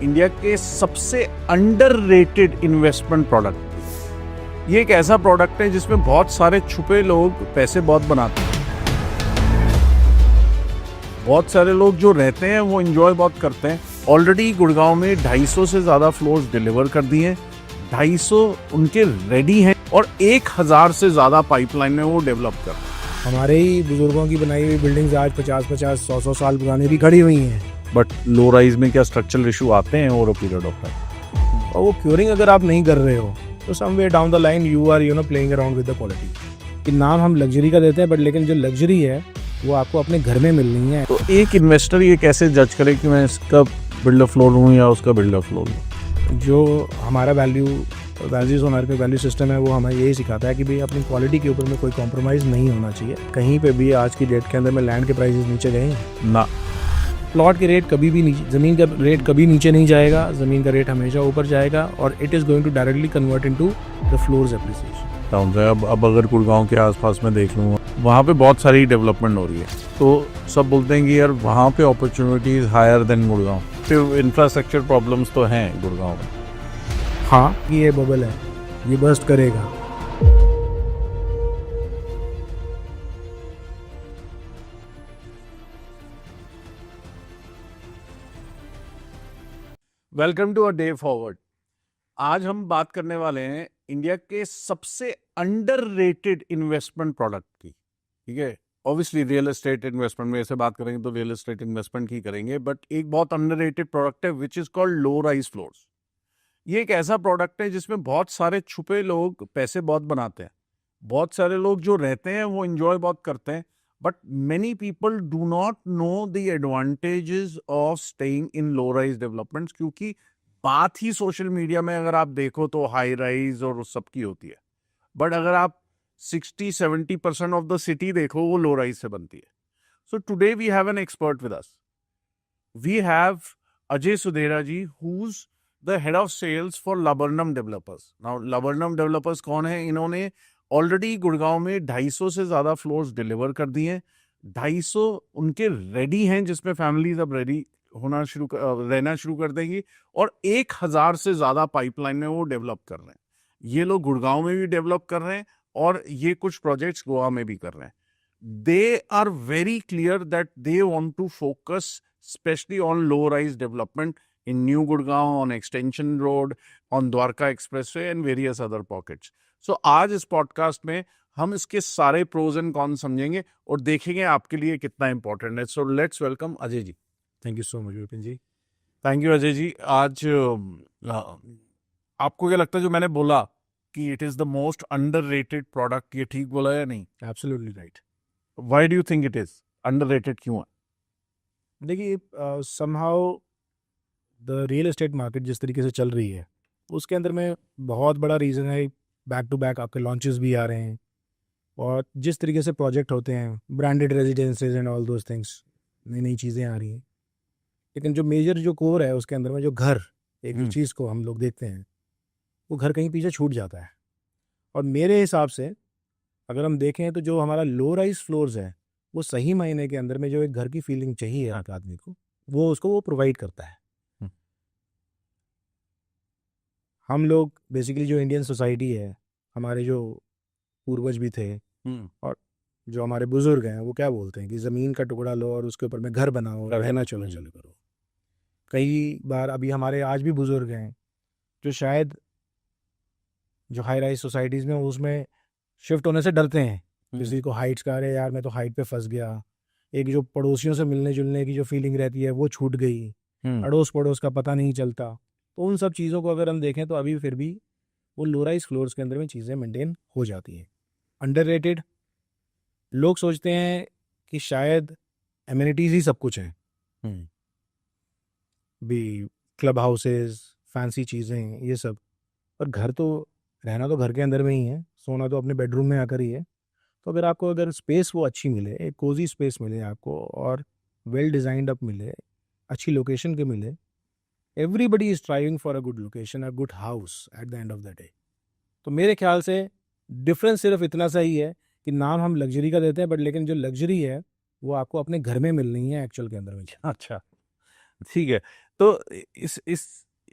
India के सबसे underrated investment product. ये एक ऐसा प्रोडक्ट है जिसमें बहुत सारे छुपे लोग पैसे बहुत बनाते हैं। बहुत सारे लोग जो रहते हैं वो एंजॉय बहुत करते हैं। ऑलरेडी गुड़गांव में 250 से ज़्यादा फ्लोर्स डिलीवर कर दिए हैं। 250 उनके रेडी हैं और 1000 से ज़्यादा पाइपलाइन में वो डेवलप कर रहे हैं। हमारे ही बुजुर्गों की बनाई हुई बिल्डिंग्स आज 50-50, 100-100 साल पुरानी भी खड़ी हुई हैं। बट लो राइज में क्या स्ट्रक्चरल इशू आते हैं over a period of time, और वो क्यूरिंग अगर आप नहीं कर रहे हो तो somewhere down the line you are playing around with the quality. कि नाम हम लग्जरी का देते हैं बट लेकिन जो लग्जरी है वो आपको अपने घर में मिलनी है। तो एक इन्वेस्टर ये कैसे जज करे कि मैं इसका बिल्डर फ्लोर लूँ या उसका बिल्डर फ्लोर लूँ? जो हमारा values on earth value system है वो हमें यही सिखाता है कि भाई अपनी क्वालिटी के ऊपर में कोई कॉम्प्रोमाइज़ नहीं होना चाहिए। कहीं पे भी आज की डेट के अंदर में लैंड के प्राइसेस नीचे गए हैं ना, प्लॉट के रेट कभी भी नीचे, ज़मीन का रेट कभी नीचे नहीं जाएगा, ज़मीन का रेट हमेशा ऊपर जाएगा और it is going to directly convert into the floors appreciation. अब अगर गुड़गांव के आसपास में देख लूँ, वहाँ पे बहुत सारी डेवलपमेंट हो रही है, तो सब बोलते हैं कि यार वहाँ पे अपॉर्चुनिटीज हायर देन गुड़गांव। फिर इंफ्रास्ट्रक्चर प्रॉब्लम्स तो हैं गुड़गांव में। हाँ, ये बबल है, ये बर्स्ट करेगा। Welcome to a day forward. आज हम बात करने वाले हैं इंडिया के सबसे अंडररेटेड इन्वेस्टमेंट प्रोडक्ट की। ठीक है, ऑब्वियसली रियल एस्टेट इन्वेस्टमेंट में ऐसे बात करेंगे तो रियल एस्टेट इन्वेस्टमेंट ही करेंगे, बट एक बहुत अंडररेटेड प्रोडक्ट है which is called low rise floors. ये एक ऐसा प्रोडक्ट है जिसमें बहुत सारे छुपे लोग पैसे बहुत बनाते हैं। बहुत सारे लोग जो रहते हैं वो एंजॉय बहुत करते हैं, but many people do not know the advantages of staying in low rise developments, क्योंकि बात ही सोशल मीडिया में अगर आप देखो तो हाई राइज और उस सब की होती है, बट अगर आप 60-70% ऑफ द सिटी देखो वो लो राइज से बनती है। So today we have an expert with us. We have Ajay Sudhera ji, who's the head of sales for Laburnum developers. Now Laburnum developers कौन है? इन्होंने ऑलरेडी गुड़गांव में 250 से ज्यादा फ्लोर्स डिलीवर कर दिए हैं। 250 उनके रेडी हैं, जिसमें फैमिलीज अब रेडी होना रहना शुरू कर देंगी, और 1000 से ज्यादा पाइपलाइन में वो डेवलप कर रहे हैं। ये लोग गुड़गांव में भी डेवलप कर रहे हैं और ये कुछ प्रोजेक्ट्स गोवा में भी कर रहे हैं। They are very clear that they want to focus specially on low rise development in New Gurgaon, on Extension Road, on Dwarka Expressway and various other pockets. So आज इस पॉडकास्ट में हम इसके सारे प्रोज एंड कॉन समझेंगे और देखेंगे आपके लिए कितना इंपॉर्टेंट है। So let's welcome Ajay ji. Thank you so much Vipin ji. Thank you Ajay ji. आज आपको क्या लगता है जो मैंने बोला कि it is the most underrated product, ये ठीक बोला या नहीं? Absolutely right. Why do you think it is underrated? क्यों है? देखिए, somehow the real estate market जिस तरीके से चल रही है उसके अंदर में बहुत बड़ा रीज़न है, बैक टू बैक आपके लॉन्चेस भी आ रहे हैं और जिस तरीके से प्रोजेक्ट होते हैं, branded residences and all those things, नई नई चीज़ें आ रही हैं। लेकिन जो मेजर जो कोर है उसके अंदर में जो घर, एक जो चीज़ को हम लोग देखते हैं, वो घर कहीं पीछे छूट जाता है। और मेरे हिसाब से अगर हम देखें तो जो हमारा लो राइज फ्लोर्स है वो सही महीने के अंदर में जो एक घर की फीलिंग चाहिए एक आदमी को, वो प्रोवाइड करता है। हम लोग बेसिकली जो इंडियन सोसाइटी है, हमारे जो पूर्वज भी थे और जो हमारे बुजुर्ग हैं, वो क्या बोलते हैं कि ज़मीन का टुकड़ा लो और उसके ऊपर में घर बनाओ, रहना चलो करो। कई बार अभी हमारे आज भी बुजुर्ग हैं जो शायद जो हाई राइज सोसाइटीज़ में उसमें शिफ्ट होने से डरते हैं। किसी को हाइट्स का, अरे यार मैं तो हाइट पे फंस गया, एक जो पड़ोसियों से मिलने जुलने की जो फीलिंग रहती है वो छूट गई, अड़ोस पड़ोस का पता नहीं चलता। तो उन सब चीज़ों को अगर हम देखें तो अभी फिर भी वो लो राइज फ्लोर्स के अंदर में चीज़ें मेंटेन हो जाती हैं। अंडररेटेड, लोग सोचते हैं कि शायद एमिनिटीज़ ही सब कुछ है, भी क्लब हाउसेस, फैंसी चीज़ें, ये सब। और घर तो रहना तो घर के अंदर में ही है, सोना तो अपने बेडरूम में आकर ही है। तो अगर स्पेस वो अच्छी मिले, एक कोजी स्पेस मिले आपको और वेल डिज़ाइंड अप मिले, अच्छी लोकेशन के मिले, everybody is striving for a good location, a good house at the end of the day. तो मेरे ख्याल से डिफरेंस सिर्फ इतना सा ही है कि नाम हम लग्जरी का देते हैं बट लेकिन जो लग्जरी है वो आपको अपने घर में मिलनी है एक्चुअल के अंदर में। अच्छा, ठीक है। तो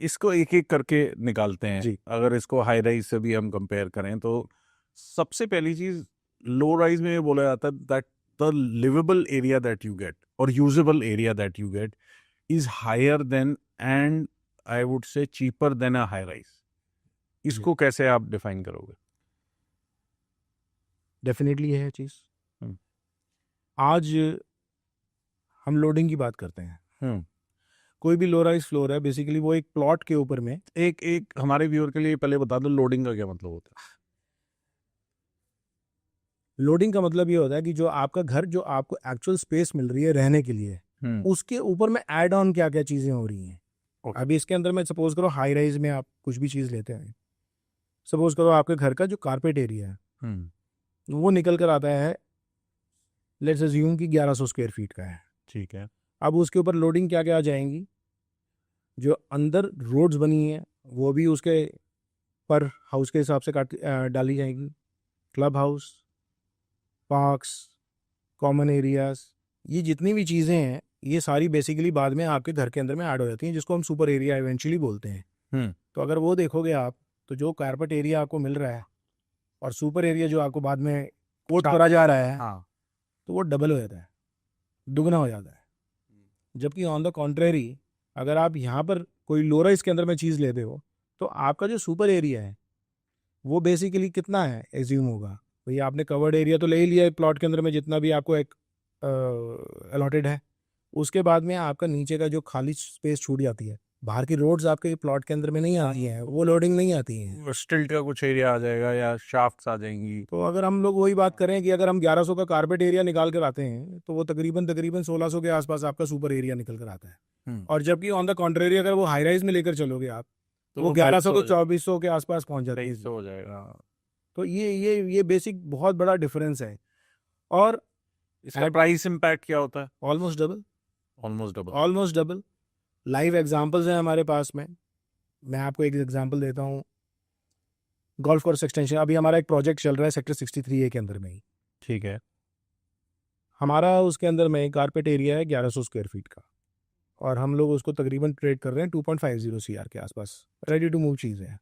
इसको एक एक करके निकालते हैं। जी। अगर इसको हाई राइज से भी हम कंपेयर करें तो सबसे पहली चीज, लो राइज में ये बोला जाता है that the livable area that you get और usable area that you get is higher than and I would say cheaper than a high rise. इसको कैसे आप डिफाइन करोगे? डेफिनेटली है चीज़। हम्म। आज हम लोडिंग की बात करते हैं। कोई भी लो राइज फ्लोर है, बेसिकली वो एक प्लॉट के ऊपर में एक हमारे व्यूअर के लिए पहले बता दो लोडिंग का क्या मतलब होता है। लोडिंग का मतलब ये होता है कि जो आपका घर, जो आपको एक्चुअल स्पेस मिल रही है रहने के लिए, उसके ऊपर में ऐड ऑन क्या क्या चीज़ें हो रही हैं। Okay. अभी इसके अंदर में सपोज करो हाई राइज में आप कुछ भी चीज़ लेते हैं, सपोज करो आपके घर का जो कारपेट एरिया है वो निकल कर आता है, लेट्स अज्यूम कि 1100 स्क्वायर फीट का है। ठीक है। अब उसके ऊपर लोडिंग क्या क्या आ जाएंगी, जो अंदर रोड्स बनी है वो भी उसके पर हाउस के हिसाब से डाली जाएंगी। Club house, parks, common areas, ये जितनी भी चीज़ें हैं ये सारी बेसिकली बाद में आपके घर के अंदर में ऐड हो जाती हैं, जिसको हम सुपर एरिया इवेंचुअली बोलते हैं। तो अगर वो देखोगे आप, तो जो कारपेट एरिया आपको मिल रहा है और सुपर एरिया जो आपको बाद में कोट करा जा रहा है, तो वो डबल हो जाता है, दुगना हो जाता है। जबकि ऑन द कॉन्ट्रेरी अगर आप यहाँ पर कोई लो राइज के अंदर में चीज़ लेते हो, तो आपका जो सुपर एरिया है वो बेसिकली कितना है एज्यूम होगा, भैया आपने कवर्ड एरिया तो ले ही लिया है प्लॉट के अंदर में जितना भी आपको एक अलॉटेड है, उसके बाद में आपका नीचे का जो खाली स्पेस छूट जाती है, बाहर की रोड्स आपके प्लॉट के अंदर में नहीं आती हैं, वो लोडिंग नहीं आती हैं, स्टिल्ट का कुछ एरिया आ जाएगा या शाफ्ट्स आ जाएंगी। तो अगर हम लोग वही बात करें कि अगर हम 1100 का कारपेट एरिया निकाल कर आते हैं, तो वो तकरीबन 1600 के आसपास आपका सुपर एरिया निकल कर आता है। और जबकि ऑन द कॉन्ट्रेरी अगर वो हाई राइज में लेकर चलोगे आप, तो वो 1100 तो 2400 के आसपास पहुंच जाता है, हो जाएगा। तो ये बेसिक बहुत बड़ा डिफरेंस है। और इसका प्राइस इम्पैक्ट क्या होता है? Almost double, almost double. Live examples हैं हमारे पास में। मैं आपको एक एग्जांपल देता हूँ, गोल्फ कोर्स एक्सटेंशन, अभी हमारा एक प्रोजेक्ट चल रहा है सेक्टर 63A के अंदर में ही। ठीक है। हमारा उसके अंदर में कारपेट एरिया है 1100 स्क्वायर फीट का, और हम लोग उसको तकरीबन ट्रेड कर रहे हैं 2.50 CR के आसपास, रेडी टू मूव चीज़ है।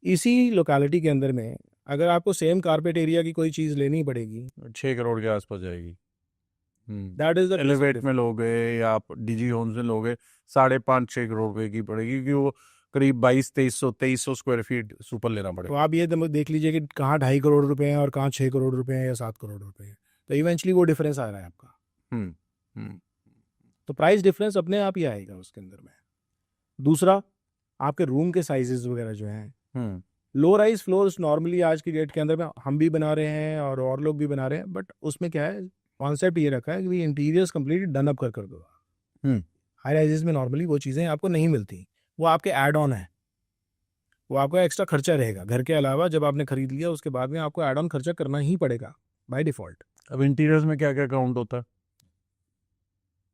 इसी लोकेलिटी के अंदर में अगर आपको सेम कारपेट एरिया की कोई चीज़ लेनी पड़ेगी, 6 करोड़ के आसपास जाएगी। दैट इज द एलिवेट में लोगे या आप डीजी होम्स में लोगे 5.5-6 करोड़ रुपए की पड़ेगी, क्योंकि वो करीब 2200-2300 स्क्वायर फीट सुपर लेना तो पड़ेगा। आप ये देख लीजिए कि कहाँ 2.5 करोड़ रुपए हैं और कहाँ 6 करोड़ रुपए हैं या 7 करोड़ रुपए हैं, तो इवेंचुअली वो डिफरेंस आ रहा है आपका। तो प्राइस डिफरेंस अपने आप ही आएगा उसके अंदर में। दूसरा, आपके रूम के साइजेस वगैरह जो हैं, लो राइज फ्लोर्स नॉर्मली आज की डेट के अंदर में हम भी बना रहे हैं और लोग भी बना रहे हैं, बट उसमें क्या है, कॉन्सेप्ट ये रखा है कि इंटीरियर्स कंप्लीटली डन अप कर दो। हाई राइजेस में नॉर्मली वो चीज़ें आपको नहीं मिलती, वो आपके ऐड ऑन है, वो आपका एक्स्ट्रा खर्चा रहेगा घर के अलावा। जब आपने खरीद लिया उसके बाद में आपको ऐड ऑन खर्चा करना ही पड़ेगा बाय डिफॉल्ट। अब इंटीरियर्स में क्या क्या काउंट होता है?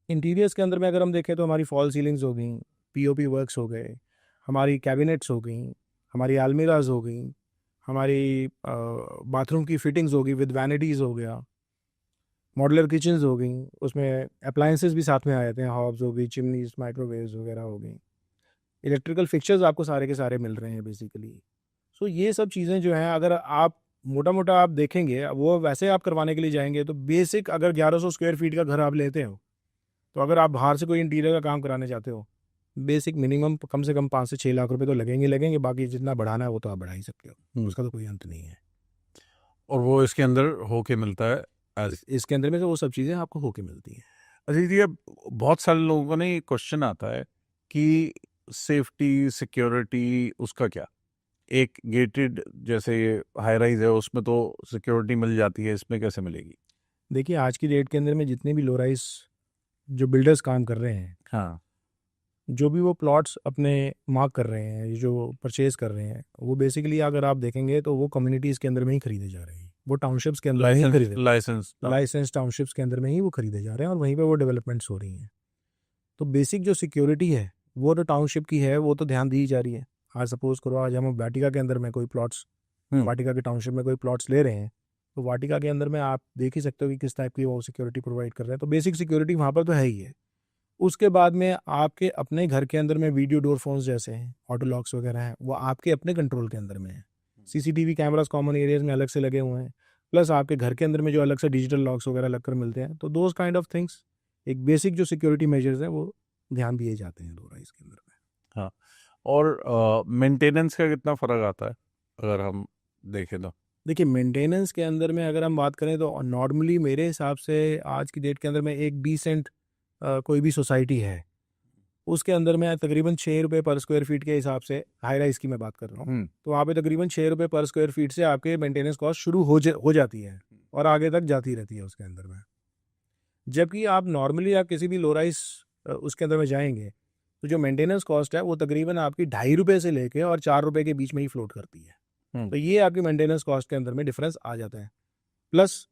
इंटीरियर्स के अंदर में अगर हम देखें तो हमारी फॉल सीलिंग्स हो गई, पीओपी वर्क्स हो गए, हमारी कैबिनेट्स हो गई, हमारी अलमीराज हो गई, हमारी बाथरूम की फिटिंग्स होगी विद वैनिटीज़ हो गया, मॉडुलर किचन्स हो गई, उसमें अप्लायंसेस भी साथ में आ जाते हैं, हॉब्स हो गई, चिमनीज, माइक्रोवेव्स वगैरह हो गई, इलेक्ट्रिकल फिक्चर्स आपको सारे के सारे मिल रहे हैं बेसिकली। सो ये सब चीज़ें जो हैं अगर आप मोटा मोटा आप देखेंगे, वो वैसे आप करवाने के लिए जाएंगे तो बेसिक अगर 1100 स्क्वायर फीट का घर आप लेते हो, तो अगर आप बाहर से कोई इंटीरियर का काम कराने चाहते हो, बेसिक मिनिमम कम से कम 5 से 6 लाख रुपए तो लगेंगे। बाकी जितना बढ़ाना है वो तो आप बढ़ा ही सकते हो, उसका तो कोई अंत नहीं है। और वो इसके अंदर होके मिलता है, इसके अंदर में तो वो सब चीज़ें आपको होके मिलती हैं। अच्छा जी, बहुत सारे लोगों को ना ये क्वेश्चन आता है कि सेफ्टी सिक्योरिटी उसका क्या? एक गेटेड जैसे हाई राइज है उसमें तो सिक्योरिटी मिल जाती है, इसमें कैसे मिलेगी? देखिए आज की डेट के अंदर में जितने भी लो राइज जो बिल्डर्स काम कर रहे हैं, हाँ, जो भी वो प्लॉट्स अपने मार्क कर रहे हैं, जो परचेज कर रहे हैं, वो बेसिकली अगर आप देखेंगे तो वो कम्युनिटीज़ के अंदर में ही खरीदे जा रहे हैं, वो टाउनशिप्स के अंदर ही खरीदे, लाइसेंस टाउनशिप्स के अंदर में ही वो खरीदे जा रहे हैं और वहीं पे वो डेवलपमेंट्स हो रही हैं। तो बेसिक जो सिक्योरिटी है वो तो टाउनशिप की है, वो तो ध्यान दी जा रही है। आज सपोज करो आज हम वाटिका के अंदर में कोई प्लॉट्स, वाटिका के टाउनशिप में कोई प्लॉट्स ले रहे हैं, तो वाटिका के अंदर में आप देख ही सकते हो कि किस टाइप की वो सिक्योरिटी प्रोवाइड कर रहे हैं। तो बेसिक सिक्योरिटी वहाँ पर तो है ही है, उसके बाद में आपके अपने घर के अंदर में वीडियो डोर फोन्स जैसे हैं, ऑटो लॉक्स वगैरह हैं, वो आपके अपने कंट्रोल के अंदर में है। सीसीटीवी कैमरास कॉमन एरियाज में अलग से लगे हुए हैं, प्लस आपके घर के अंदर में जो अलग से डिजिटल लॉक्स वगैरह लगकर मिलते हैं। तो दोज काइंड ऑफ थिंग्स, एक बेसिक जो सिक्योरिटी मेजर्स हैं वो ध्यान दिए जाते हैं लो राइज के अंदर में। हाँ, और मेंटेनेंस का कितना फर्क आता है अगर हम देखें तो? देखिए, मेंटेनेंस के अंदर में अगर हम बात करें तो नॉर्मली मेरे हिसाब से आज की डेट के अंदर में एक डिसेंट कोई भी सोसाइटी है, उसके अंदर में तकरीबन 6 रुपये पर स्क्वायर फीट के हिसाब से, हाई राइज की मैं बात कर रहा हूँ, तो वहाँ पे तकरीबन 6 रुपये पर स्क्वायर फीट से आपके मेंटेनेंस कॉस्ट शुरू हो जाती है और आगे तक जाती रहती है उसके अंदर में। जबकि आप नॉर्मली आप किसी भी लो राइज उसके अंदर में जाएंगे तो जो मेंटेनेंस कॉस्ट है वो तकरीबन आपकी 2.5 रुपये से लेके और 4 रुपये के बीच में ही फ्लोट करती है। तो ये आपकी मेंटेनेंस कॉस्ट के अंदर में डिफरेंस आ जाता है। प्लस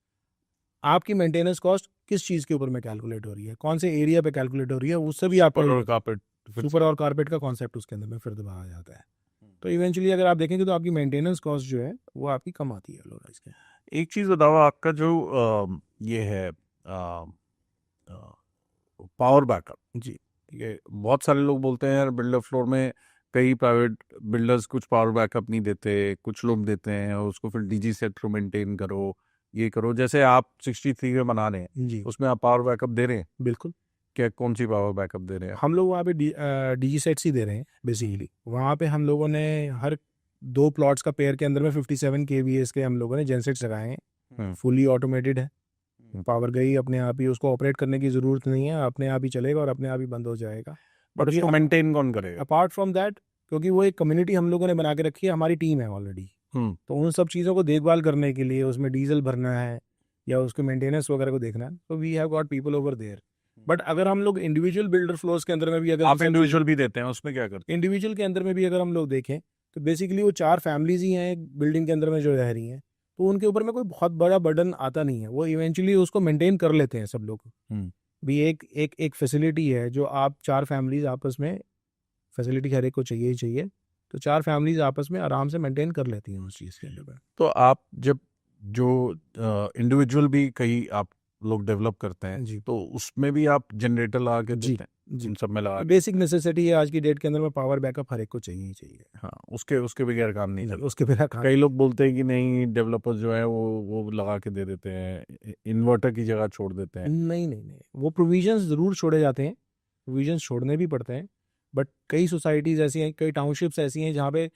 आपकी मेंटेनेंस कॉस्ट किस चीज़ के ऊपर में कैलकुलेट हो रही है, कौन से एरिया पे कैलकुलेट हो रही है, उससे भी आपका सुपर और कारपेट का कॉन्सेप्ट उसके अंदर में फिर दबा आ जाता है। तो इवेंचुअली अगर आप देखेंगे तो आपकी मेंटेनेंस कॉस्ट जो है वो आपकी कम आती है लो राइज के। एक चीज़ बताओ, आपका जो ये है पावर बैकअप, जी, ये बहुत सारे लोग बोलते हैं यार बिल्डर फ्लोर में कई प्राइवेट बिल्डर्स कुछ पावर बैकअप नहीं देते, कुछ लोग देते हैं और उसको फिर डीजी सेट को मेंटेन करो, ये करो। जैसे आप 63 में बना रहे हैं जी, उसमें आप पावर बैकअप दे रहे हैं? बिल्कुल। क्या, कौन सी पावर बैकअप दे रहे हैं? हम लोग वहाँ पे डीजी सेट्स ही दे रहे हैं बेसिकली। वहाँ पे हम लोगों ने हर 2 प्लॉट्स का पेयर के अंदर में 57 kVA के हम लोगों ने जेनसेट्स लगाए हैं। फुली ऑटोमेटेड है, पावर गई अपने आप ही, उसको ऑपरेट करने की ज़रूरत नहीं है, अपने आप ही चलेगा और अपने आप ही बंद हो जाएगा। बट उसको मेंटेन कौन करेगा? अपार्ट फ्रॉम दैट, क्योंकि वो एक कम्युनिटी हम लोगों ने बना के रखी है, हमारी टीम है ऑलरेडी, तो उन सब चीज़ों को देखभाल करने के लिए, उसमें डीजल भरना है या उसके मेंटेनेंस वगैरह को देखना है, तो we have got people over there. But अगर हम लोग इंडिविजुअल बिल्डर फ्लोर्स के अंदर में भी, अगर आप इंडिविजुअल भी देते हैं, उसमें क्या करते हैं? इंडिविजुअल के अंदर में भी अगर हम लोग देखें तो बेसिकली वो 4 फैमिलीज ही हैं एक बिल्डिंग के अंदर में जो रह रही हैं, तो उनके ऊपर में कोई बहुत बड़ा बर्डन आता नहीं है, वो इवेंचुअली उसको मेंटेन कर लेते हैं सब लोग। भी एक फैसिलिटी है जो आप 4 फैमिलीज आपस में, फैसिलिटी हर एक को चाहिए ही चाहिए, तो 4 फैमिलीज आपस में आराम से मेंटेन कर लेती हैं उस चीज़ के अंदर। तो आप जब जो इंडिविजुअल भी कई आप लोग डेवलप करते हैं जी, तो उसमें भी आप जनरेटर लगा के जी, देते हैं? जी, इन सब में लगा के? बेसिक नेसेसिटी है आज की डेट के अंदर में, पावर बैकअप हर एक को चाहिए ही चाहिए। हाँ, उसके बगैर काम नहीं चलता। उसके बिना काम कई लोग बोलते हैं कि नहीं, डेवलपर जो है वो लगा के दे देते हैं, इन्वर्टर की जगह छोड़ देते हैं। नहीं, वो प्रोविजंस ज़रूर छोड़े जाते हैं, प्रोविजंस छोड़ने भी पड़ते हैं, बट कई सोसाइटीज़ ऐसी हैं, कई टाउनशिप्स ऐसी हैं जहाँ पे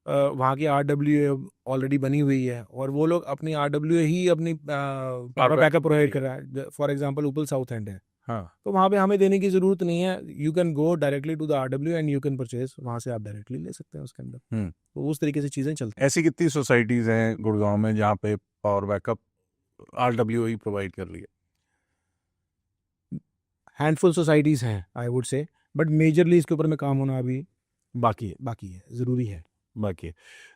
वहाँ की RWA ऑलरेडी बनी हुई है और वो लोग अपनी RWA ही अपनी पावर बैकअप प्रोवाइड कर रहा है। फॉर एग्जांपल उपल साउथ एंड है, हाँ, तो वहाँ पे हमें देने की ज़रूरत नहीं है, you can go directly to the RWA and you can purchase, वहाँ से आप डायरेक्टली ले सकते हैं उसके अंदर। तो उस तरीके से चीज़ें चलती ऐसी कितनी सोसाइटीज हैं गुड़गांव में जहाँ पे पावर बैकअप RWA ही प्रोवाइड कर रही है? हैं। हैंडफुल सोसाइटीज़ हैं आई वुड से, बट मेजरली इसके ऊपर में काम होना अभी बाकी है, ज़रूरी है। बाकी है।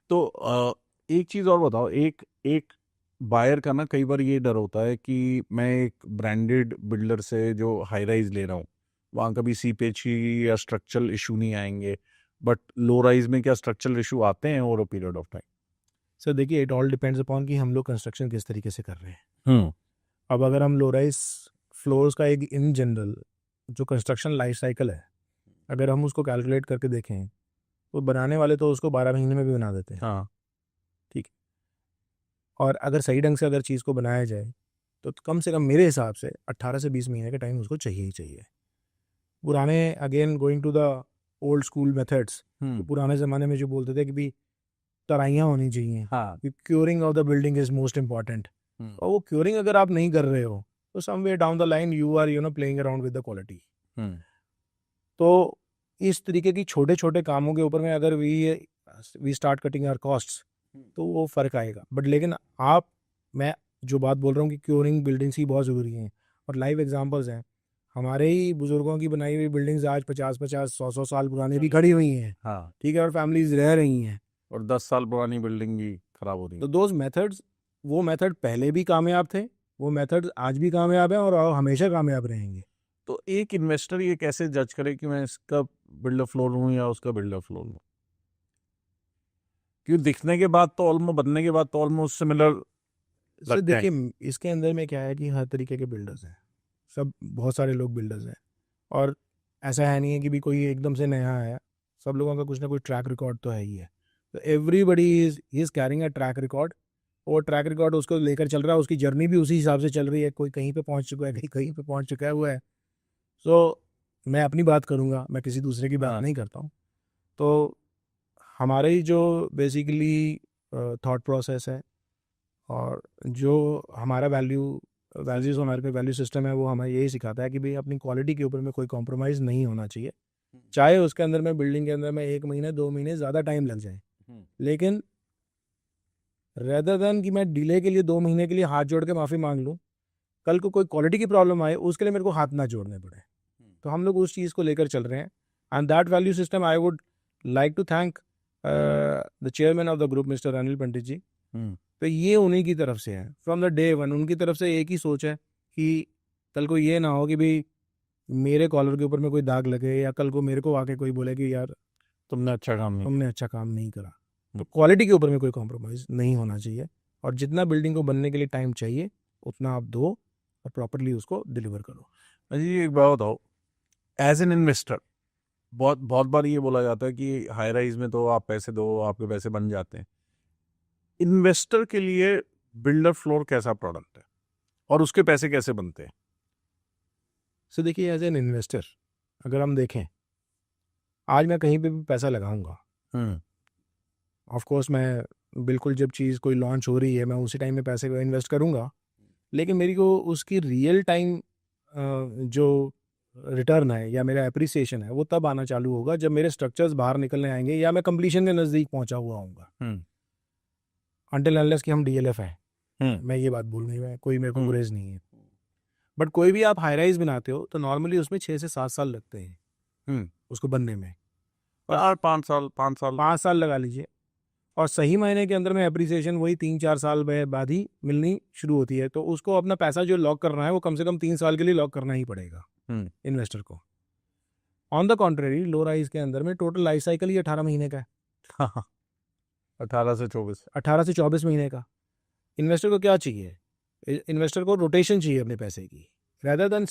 तो एक चीज़ और बताओ, एक बायर का ना कई बार ये डर होता है कि मैं एक ब्रांडेड बिल्डर से जो हाई राइज ले रहा हूँ वहाँ कभी सीपेज की या स्ट्रक्चरल इशू नहीं आएंगे, बट लो राइज में क्या स्ट्रक्चरल इशू आते हैं over a period of time? Sir देखिए, इट ऑल डिपेंड्स अपॉन कि हम लोग कंस्ट्रक्शन किस तरीके से कर रहे हैं। अब अगर हम लो राइज फ्लोर्स का एक इन जनरल जो कंस्ट्रक्शन लाइफ साइकिल है, अगर हम उसको कैलकुलेट करके देखें तो बनाने वाले तो उसको 12 महीने में भी बना देते हैं। हाँ, ठीक है, और अगर सही ढंग से अगर चीज़ को बनाया जाए तो कम से कम मेरे हिसाब से 18 से 20 महीने का टाइम उसको चाहिए ही चाहिए। पुराने, again going to the old school methods, तो पुराने ज़माने में जो बोलते थे कि भी तराइयाँ होनी चाहिए, हाँ, curing of the building is most important, और वो क्योरिंग अगर आप नहीं कर रहे हो तो somewhere down the line you are playing around with the quality. तो इस तरीके की छोटे छोटे कामों के ऊपर में अगर we start cutting our costs तो वो फ़र्क आएगा। बट लेकिन मैं जो बात बोल रहा हूँ कि क्योरिंग बिल्डिंग्स ही बहुत ज़रूरी हैं, और लाइव एग्जांपल्स हैं, हमारे ही बुजुर्गों की बनाई हुई बिल्डिंग्स आज 50-50, 100-100 साल पुरानी भी खड़ी हुई हैं। हाँ, ठीक है, और फैमिलीज रह रही हैं, और 10 साल पुरानी बिल्डिंग भी खराब हो रही तो है। दोज मेथड्स, वो मेथड पहले भी कामयाब थे, वो मेथड आज भी कामयाब हैं और हमेशा कामयाब रहेंगे। तो एक इन्वेस्टर ये कैसे जज करे कि मैं इसका बिल्डर फ्लोर हूँ या उसका बिल्डर फ्लोर हूँ? क्योंकि दिखने के बाद तो ऑलमोस्ट, बनने के बाद तो ऑलमोस्ट सिमिलर सर लगता है। देखिए, इसके अंदर में क्या है कि हर तरीके के बिल्डर्स हैं, सब बहुत सारे लोग बिल्डर्स हैं, और ऐसा है नहीं है कि भी कोई एकदम से नया आया, सब लोगों का कुछ ना कुछ ट्रैक रिकॉर्ड तो है ही है। तो everybody is carrying a track record, और ट्रैक रिकॉर्ड उसको लेकर चल रहा है, उसकी जर्नी भी उसी हिसाब से चल रही है, कोई कहीं पे पहुंच चुका है, कहीं कहीं पे पहुंच चुका है हुआ है। सो मैं अपनी बात करूंगा, मैं किसी दूसरे की बात हाँ। नहीं करता हूँ। तो हमारे ही जो बेसिकली थॉट प्रोसेस है और जो हमारा वैल्यूज़ हमारे पे वैल्यू सिस्टम है, वो हमें यही सिखाता है कि भाई अपनी क्वालिटी के ऊपर में कोई कॉम्प्रोमाइज़ नहीं होना चाहिए। चाहे उसके अंदर में बिल्डिंग के अंदर में 1 महीने 2 महीने ज़्यादा टाइम लग जाए, लेकिन रेदर देन कि मैं डिले के लिए 2 महीने के लिए हाथ जोड़ के माफ़ी मांग लूँ, कल को कोई क्वालिटी की प्रॉब्लम आए उसके लिए मेरे को हाथ ना जोड़ने पड़े। तो हम लोग उस चीज़ को लेकर चल रहे हैं, and that value system I would like to thank the chairman of the group mister Anil Pandit ji. तो ये उन्हीं की तरफ से है, फ्रॉम द डे वन उनकी तरफ से एक ही सोच है कि कल को ये ना हो कि भाई मेरे कॉलर के ऊपर में कोई दाग लगे, या कल को मेरे को आके कोई बोले कि यार तुमने अच्छा काम नहीं तुमने अच्छा काम नहीं करा। तो क्वालिटी के ऊपर में कोई कॉम्प्रोमाइज़ नहीं होना चाहिए, और जितना बिल्डिंग को बनने के लिए टाइम चाहिए उतना आप दो और प्रॉपरली उसको डिलीवर करो। जी। एक बात बताओ, एज एन इन्वेस्टर बहुत बहुत बार ये बोला जाता है कि हाई राइज में तो आप पैसे दो, आपके पैसे बन जाते हैं। इन्वेस्टर के लिए बिल्डर फ्लोर कैसा प्रोडक्ट है और उसके पैसे कैसे बनते हैं? सो देखिए, एज एन इन्वेस्टर अगर हम देखें, आज मैं कहीं पे भी पैसा लगाऊंगा, ऑफ कोर्स मैं बिल्कुल जब चीज़ कोई लॉन्च हो रही है मैं उसी टाइम में पैसे को इन्वेस्ट करूंगा, लेकिन मेरी को उसकी रियल टाइम जो रिटर्न है या मेरा एप्रिसिएशन है वो तब आना चालू होगा जब मेरे स्ट्रक्चर्स बाहर निकलने आएंगे या मैं कंप्लीशन के नज़दीक पहुंचा हुआ हूँगा। अनटिल अनलेस कि हम डीएलएफ है, मैं ये बात बोल नहीं रहा, कोई मेरे को गुरेज नहीं है, बट कोई भी आप हाई राइज बनाते हो तो नॉर्मली उसमें 6 से 7 साल लगते हैं उसको बनने में, और 5 साल लगा लीजिए, और सही महीने के अंदर में एप्रिसिएशन वही 3-4 साल बाद ही मिलनी शुरू होती है। तो उसको अपना पैसा जो लॉक करना है वो कम से कम 3 साल के लिए लॉक करना ही पड़ेगा इन्वेस्टर को। On the contrary low rise के अंदर में टोटल लाइफ साइकिल ही 18 महीने का है। 18 से 24 महीने का। इन्वेस्टर को क्या चाहिए? इन्वेस्टर को रोटेशन चाहिए अपने पैसे की, रेदर देन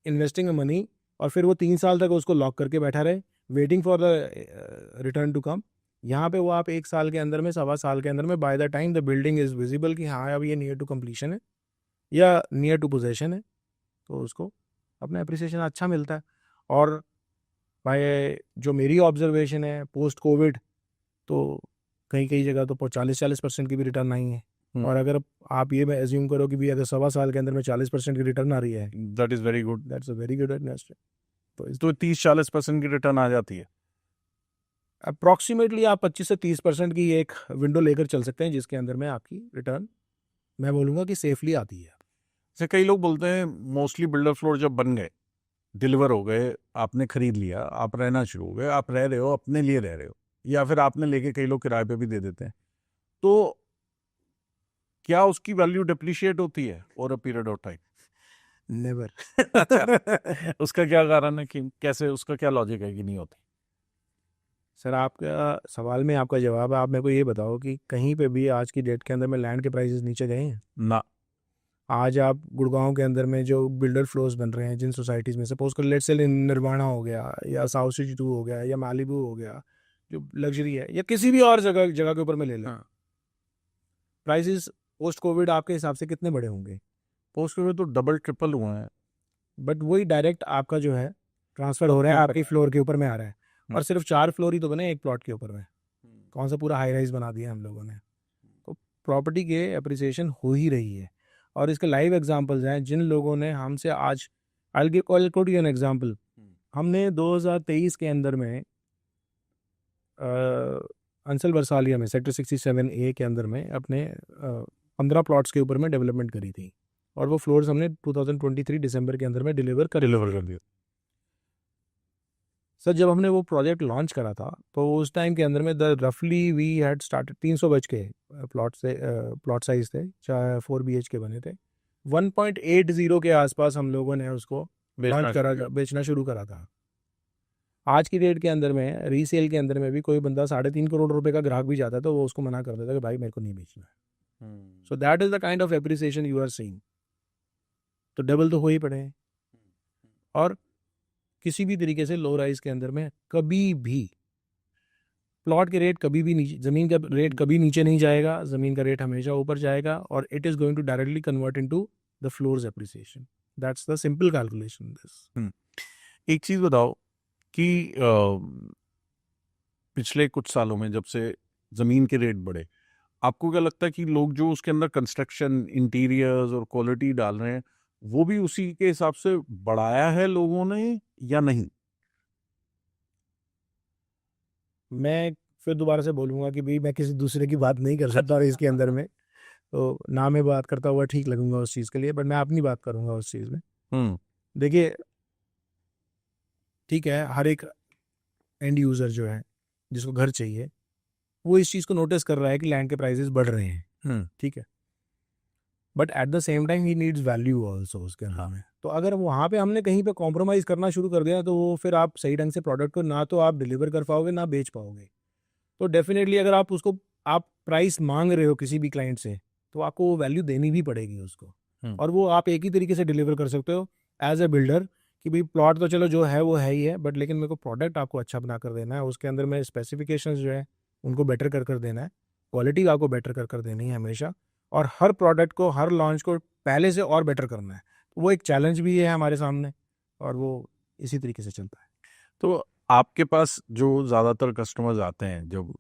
इन्वेस्टिंग मनी और फिर वो 3 साल तक उसको लॉक करके बैठा रहे waiting for the return to come. यहाँ पे वो आप 1 साल के अंदर में, 1.25 साल के अंदर में, by the time the building is visible कि हाँ अब ये नियर टू कंप्लीशन है या नियर टू पोजेशन है, तो उसको अपना अप्रिसिएशन अच्छा मिलता है। और भाई जो मेरी ऑब्जर्वेशन है पोस्ट कोविड, तो कई कई जगह तो 40% की भी रिटर्न आई है। और अगर आप ये एज्यूम करो कि भी अगर 1.25 साल के अंदर में 40% की रिटर्न आ रही है, that is very good, that's a very good investment. तो 30-40% की रिटर्न आ जाती है। अप्रॉक्सीमेटली आप 25 से 30% की एक विंडो लेकर चल सकते हैं जिसके अंदर में आपकी रिटर्न मैं बोलूँगा कि सेफली आती है। जैसे कई लोग बोलते हैं मोस्टली बिल्डर फ्लोर जब बन गए, डिलीवर हो गए, आपने खरीद लिया, आप रहना शुरू हो गए, आप रह रहे हो, अपने लिए रह रहे हो, या फिर आपने लेके कई लोग किराए पे भी दे देते हैं, तो क्या उसकी वैल्यू डिप्रिशिएट होती है over a period of time? Never. अच्छा, उसका क्या कारण है कि कैसे, उसका क्या लॉजिक है कि नहीं होती? सर आपका सवाल में आपका जवाब है। आप मेरे को ये बताओ कि कहीं पे भी आज की डेट के अंदर में लैंड के प्राइसेस नीचे गए हैं? ना। आज आप गुड़गांव के अंदर में जो बिल्डर फ्लोर्स बन रहे हैं जिन सोसाइटीज़ में, सपोज कर लेट्स से निर्वाणा हो गया या साउथ सिटी 2 हो गया या मालिबू हो गया, जो लग्जरी है, या किसी भी और जगह जगह के ऊपर में ले लें, प्राइसेस पोस्ट कोविड आपके हिसाब से कितने बड़े होंगे? पोस्ट कोविड तो डबल ट्रिपल हुआ है, बट वही डायरेक्ट आपका जो है ट्रांसफर हो रहा है, आपकी फ्लोर के ऊपर में आ रहा है, और सिर्फ 4 फ्लोर ही तो बने एक प्लॉट के ऊपर में, कौन सा पूरा हाई राइज बना दिया हम लोगों ने। तो प्रॉपर्टी के अप्रिसिएशन हो ही रही है, और इसके लाइव एग्जांपल्स हैं जिन लोगों ने हमसे आज, I will give you an example. हमने 2023 के अंदर में अंसल वर्सालिया में सेक्टर 67A के अंदर में अपने 15 प्लॉट्स के ऊपर में डेवलपमेंट करी थी, और वो फ्लोर्स हमने 2023 दिसंबर के अंदर में डिलीवर कर दिया। सर जब हमने वो प्रोजेक्ट लॉन्च करा था तो उस टाइम के अंदर में रफली वी हैड स्टार्टेड 300 गज के प्लॉट साइज थे, चाहे 4 BHK बने थे। 1.80 के आसपास हम लोगों ने उसको बेचना शुरू करा था। आज की डेट के अंदर में रीसेल के अंदर में भी कोई बंदा 3.5 करोड़ रुपए का ग्राहक भी जाता है तो वो उसको मना कर देता है कि भाई मेरे को नहीं बेचना है। So that is the kind of appreciation you are seeing. तो डबल तो हो ही पड़े हैं। और किसी भी तरीके से लो राइज के अंदर में कभी भी प्लॉट के रेट कभी भी नीचे, ज़मीन का रेट कभी नीचे नहीं जाएगा, ज़मीन का रेट हमेशा ऊपर जाएगा और it is going to directly convert into the floors appreciation. That's the simple calculation this. एक चीज बताओ कि पिछले कुछ सालों में जब से जमीन के रेट बढ़े, आपको क्या लगता है कि लोग जो उसके अंदर कंस्ट्रक्शन, इंटीरियर्स और क्वालिटी डाल रहे हैं, वो भी उसी के हिसाब से बढ़ाया है लोगों ने या नहीं? मैं फिर दोबारा से बोलूँगा कि भाई मैं किसी दूसरे की बात नहीं कर सकता और इसके अंदर में, तो ना मैं बात करता हुआ ठीक लगूंगा उस चीज़ के लिए, बट मैं अपनी बात करूंगा उस चीज़ में. देखिए, ठीक है, हर एक एंड यूज़र जो है जिसको घर चाहिए वो इस चीज़ को नोटिस कर रहा है कि लैंड के प्राइसेस बढ़ रहे हैं. ठीक है, but at the same time he needs value also उसके अंदर में. तो अगर वहाँ पे हमने कहीं पे कॉम्प्रोमाइज़ करना शुरू कर दिया तो वो फिर आप सही ढंग से प्रोडक्ट को ना तो आप डिलीवर कर पाओगे ना बेच पाओगे. तो डेफिनेटली अगर आप उसको आप प्राइस मांग रहे हो किसी भी क्लाइंट से तो आपको वो वैल्यू देनी भी पड़ेगी उसको. और वो आप एक ही तरीके से डिलीवर कर सकते हो एज ए बिल्डर कि भाई प्लॉट तो चलो जो है वो है ही है, बट लेकिन मेरे को प्रोडक्ट आपको अच्छा बना कर देना है, उसके अंदर में स्पेसिफिकेशंस जो है उनको बेटर कर देना है, क्वालिटी आपको बेटर कर देनी है हमेशा, और हर प्रोडक्ट को हर लॉन्च को पहले से और बेटर करना है. वो एक चैलेंज भी है हमारे सामने और वो इसी तरीके से चलता है. तो आपके पास जो ज़्यादातर कस्टमर्स आते हैं, जब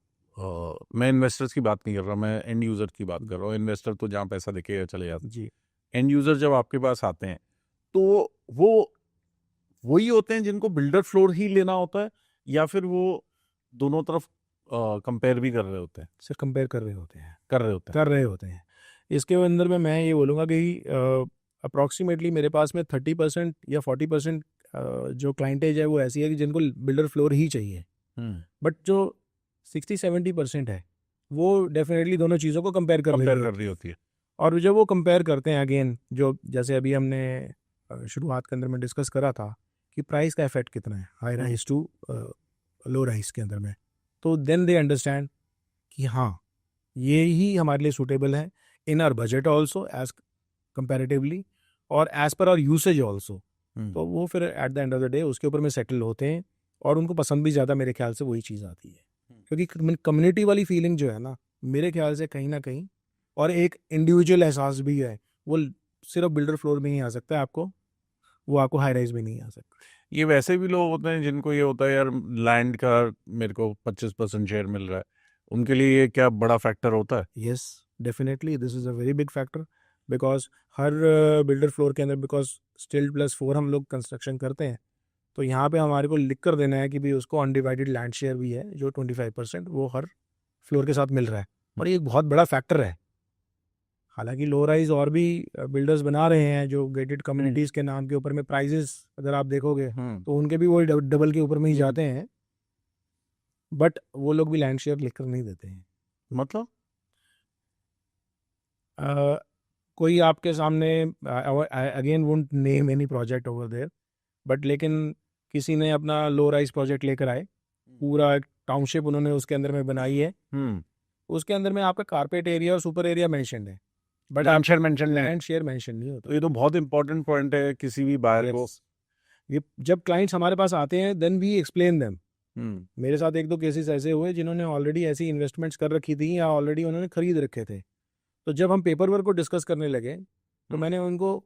मैं इन्वेस्टर्स की बात नहीं कर रहा, मैं एंड यूज़र की बात कर रहा हूँ. इन्वेस्टर तो जहाँ पैसा देके चले जाते हैं. जी. एंड यूज़र जब आपके पास आते हैं तो वो वही होते हैं जिनको बिल्डर फ्लोर ही लेना होता है, या फिर वो दोनों तरफ कंपेयर भी कर रहे होते हैं? सिर्फ कंपेयर कर रहे होते हैं. कर रहे होते हैं. इसके अंदर में मैं ये बोलूँगा कि अप्रॉक्सीमेटली मेरे पास में 30% या 40% जो क्लाइंटेज है वो ऐसी है कि जिनको बिल्डर फ्लोर ही चाहिए, बट जो 60-70% है वो डेफिनेटली दोनों चीज़ों को कंपेयर कर रही होती है. और जब वो कंपेयर करते हैं अगेन, जो जैसे अभी हमने शुरुआत के अंदर में डिस्कस करा था कि प्राइस का इफेक्ट कितना है high rise to low rise के अंदर में, तो देन दे अंडरस्टैंड कि हाँ ये ही हमारे लिए सूटेबल है in our budget also as comparatively और as per our usage also. तो वो फिर at the end of the day उसके ऊपर में सेटल होते हैं और उनको पसंद भी ज़्यादा मेरे ख्याल से वही चीज़ आती है, क्योंकि कम्युनिटी वाली फीलिंग जो है ना मेरे ख्याल से कहीं ना कहीं, और एक इंडिविजुअल एहसास भी है, वो सिर्फ बिल्डर फ्लोर में ही आ सकता है आपको, वो आपको हाई राइज में नहीं आ सकता. ये वैसे भी लोग होते हैं जिनको ये होता है यार लैंड का मेरे को 25% शेयर मिल रहा है, उनके लिए ये क्या बड़ा फैक्टर होता है? Yes, definitely this is a very big factor, because her builder floor के अंदर, बिकॉज स्टिल +4 हम लोग कंस्ट्रक्शन करते हैं, तो यहाँ पे हमारे को लिख कर देना है कि भी उसको अनडिवाइडेड लैंड शेयर भी है जो 25% वो हर फ्लोर के साथ मिल रहा है, और ये एक बहुत बड़ा फैक्टर है. हालांकि लो राइज और भी बिल्डर्स बना रहे हैं जो गेटेड कम्युनिटीज के नाम के ऊपर में प्राइजेस अगर आप देखोगे तो उनके भी वो डबल के ऊपर में ही जाते हैं, बट वो लोग भी लैंड शेयर लिखकर नहीं देते हैं. मतलब कोई आपके सामने, again won't name any project over there, but लेकिन किसी ने अपना लो राइज प्रोजेक्ट लेकर आए, पूरा टाउनशिप उन्होंने उसके अंदर में बनाई है, उसके अंदर में आपका कारपेट एरिया और सुपर एरिया मेंशन्ड है, बट लैंड शेयर मेंशन नहीं होता. तो ये तो बहुत इंपॉर्टेंट पॉइंट है किसी भी बायर को. ये जब क्लाइंट्स हमारे पास आते हैं देन वी एक्सप्लेन देम. मेरे साथ 1-2 केसेस ऐसे हुए जिन्होंने ऑलरेडी ऐसी इन्वेस्टमेंट्स कर रखी थी या ऑलरेडी उन्होंने खरीद रखे थे, तो जब हम पेपर वर्क को डिस्कस करने लगे तो मैंने उनको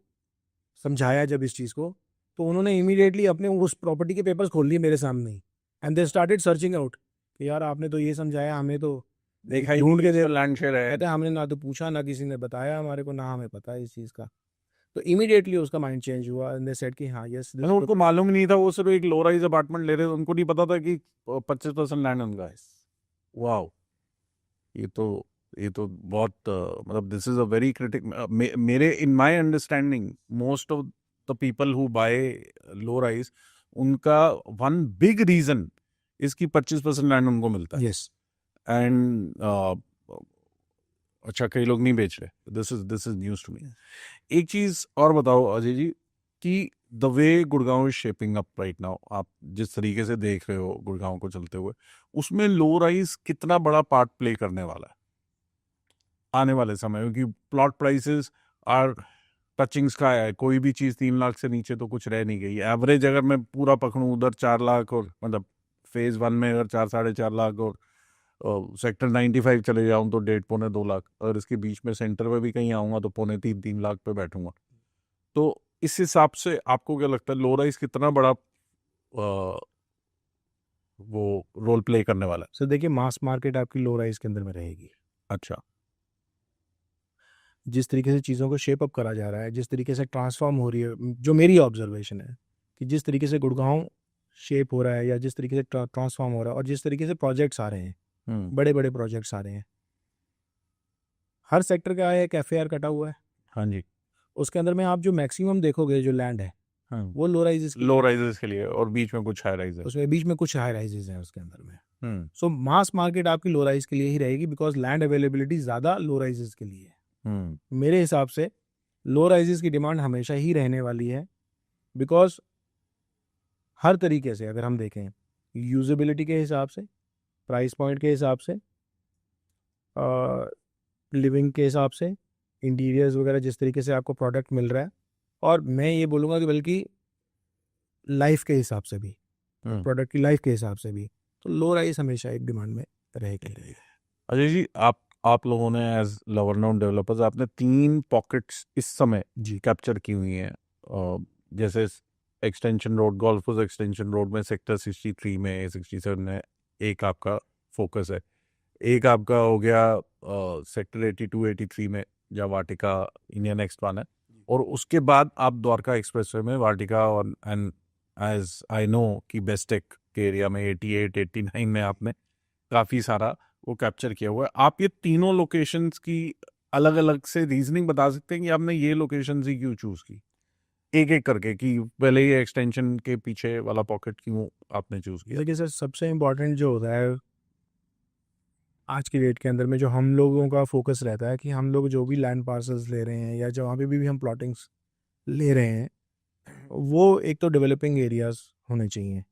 समझाया जब इस चीज़ को, तो उन्होंने इमीडिएटली अपने उस प्रॉपर्टी के पेपर्स खोल लिए मेरे सामने ही, and they started searching out कि यार आपने तो ये समझाया, हमें तो देखा ही ढूंढ के दे लैंड शेयर है, कहते हमने ना तो पूछा ना किसी ने बताया हमारे को, ना हमें पता है इस चीज़ का. तो इमीडिएटली उसका माइंड चेंज हुआ एंड दे सेड कि हाँ यस, उनको मालूम नहीं था, वो सिर्फ एक लो राइज अपार्टमेंट ले रहे थे, उनको नहीं पता था कि 25% लैंड उनका है. वाओ, ये तो बहुत मतलब this is a very critic. मेरे in my understanding most of the people who buy low rise, उनका वन बिग रीजन इसकी 25% लैंड उनको मिलता है. यस. एंड अच्छा, कई लोग नहीं बेच रहे. This is news to me. एक चीज और बताओ अजय जी कि the way Gurgaon is shaping up right now, आप जिस तरीके से देख रहे हो गुड़गांव को चलते हुए, उसमें लो राइज कितना बड़ा पार्ट प्ले करने वाला है आने वाले समय में? क्योंकि प्लॉट प्राइसेस आर टचिंग्स का है, कोई भी चीज़ 3 लाख से नीचे तो कुछ रह नहीं गई। एवरेज अगर मैं पूरा पकड़ूं उधर 4 लाख, और मतलब फेज़ 1 में अगर 4 साढ़े 4 लाख, और सेक्टर 95 चले जाऊं तो 1.5 पौने 2 लाख, और इसके बीच में सेंटर में भी कहीं आऊँगा तो पौने 3 लाख पे बैठूंगा। तो इस हिसाब से आपको क्या लगता है लो राइज कितना बड़ा वो रोल प्ले करने वाला है? सर देखिए, मास मार्केट आपकी लो राइज के अंदर में रहेगी। अच्छा। जिस तरीके से चीज़ों को शेप अप करा जा रहा है, जिस तरीके से ट्रांसफॉर्म हो रही है, जो मेरी ऑब्जर्वेशन है कि जिस तरीके से गुड़गांव शेप हो रहा है या जिस तरीके से ट्रांसफॉर्म हो रहा है और जिस तरीके से प्रोजेक्ट्स आ रहे हैं, बड़े बड़े प्रोजेक्ट्स आ रहे हैं, हर सेक्टर का एक FAR कटा हुआ है। हाँ जी। उसके अंदर में आप जो मैक्सिमम देखोगे जो लैंड है, हाँ, वो लो राइजेस लो राइजेस के लिए, और बीच में कुछ हाई राइजेस। उसमें बीच में कुछ हाई राइजेस हैं उसके अंदर में। सो मास मार्केट आपकी लो राइज के लिए ही रहेगी, बिकॉज लैंड अवेलेबिलिटी ज़्यादा लो राइजेस के लिए है। मेरे हिसाब से लो राइजेस की डिमांड हमेशा ही रहने वाली है, बिकॉज हर तरीके से अगर हम देखें, यूजेबिलिटी के हिसाब से, प्राइस पॉइंट के हिसाब से, लिविंग के हिसाब से, इंटीरियर्स वगैरह जिस तरीके से आपको प्रोडक्ट मिल रहा है, और मैं ये बोलूँगा कि बल्कि लाइफ के हिसाब से भी, प्रोडक्ट की लाइफ के हिसाब से भी, तो लो राइज हमेशा एक डिमांड में रहेगी। अजय जी, आप लोगों ने एज लवर्नोन डेवलपर्स आपने 3 पॉकेट्स इस समय जी कैप्चर की हुई हैं। जैसे extension road, golf course extension road में सेक्टर 63 में, 67 में एक आपका फोकस है। एक आपका हो गया सेक्टर 82 83 में, जहाँ वाटिका इंडिया नेक्स्ट वन है, और उसके बाद आप द्वारका एक्सप्रेसवे में वाटिका, और एंड एज आई नो कि बेस्टेक के एरिया में 88 89 में आपने काफ़ी सारा वो कैप्चर किया हुआ है। आप ये तीनों लोकेशंस की अलग अलग से रीजनिंग बता सकते हैं कि आपने ये लोकेशंस ही क्यों चूज की, एक एक करके, कि पहले ये एक्सटेंशन के पीछे वाला पॉकेट क्यों आपने चूज किया? देखिए सर, सबसे इम्पोर्टेंट जो होता है आज की डेट के अंदर में, जो हम लोगों का फोकस रहता है कि हम लोग जो भी लैंड पार्सल्स ले रहे हैं या जहाँ पे भी हम प्लॉटिंग्स ले रहे हैं, वो एक तो डेवलपिंग एरियाज होने चाहिए,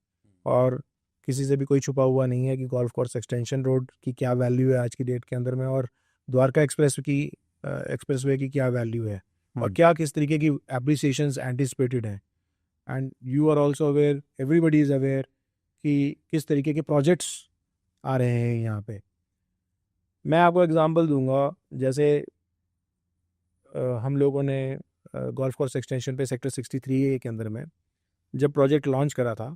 और किसी से भी कोई छुपा हुआ नहीं है कि गोल्फ कोर्स एक्सटेंशन रोड की क्या वैल्यू है आज की डेट के अंदर में, और द्वारका एक्सप्रेसवे की क्या वैल्यू है, और क्या किस तरीके की एप्रिसिएशंस एंटिसिपेटेड है। And you are also aware, everybody is aware कि किस तरीके के प्रोजेक्ट्स आ रहे हैं यहाँ पे। मैं आपको एग्जांपल दूंगा, जैसे हम लोगों ने गोल्फ कोर्स एक्सटेंशन पे सेक्टर 63 के अंदर में जब प्रोजेक्ट लॉन्च करा था,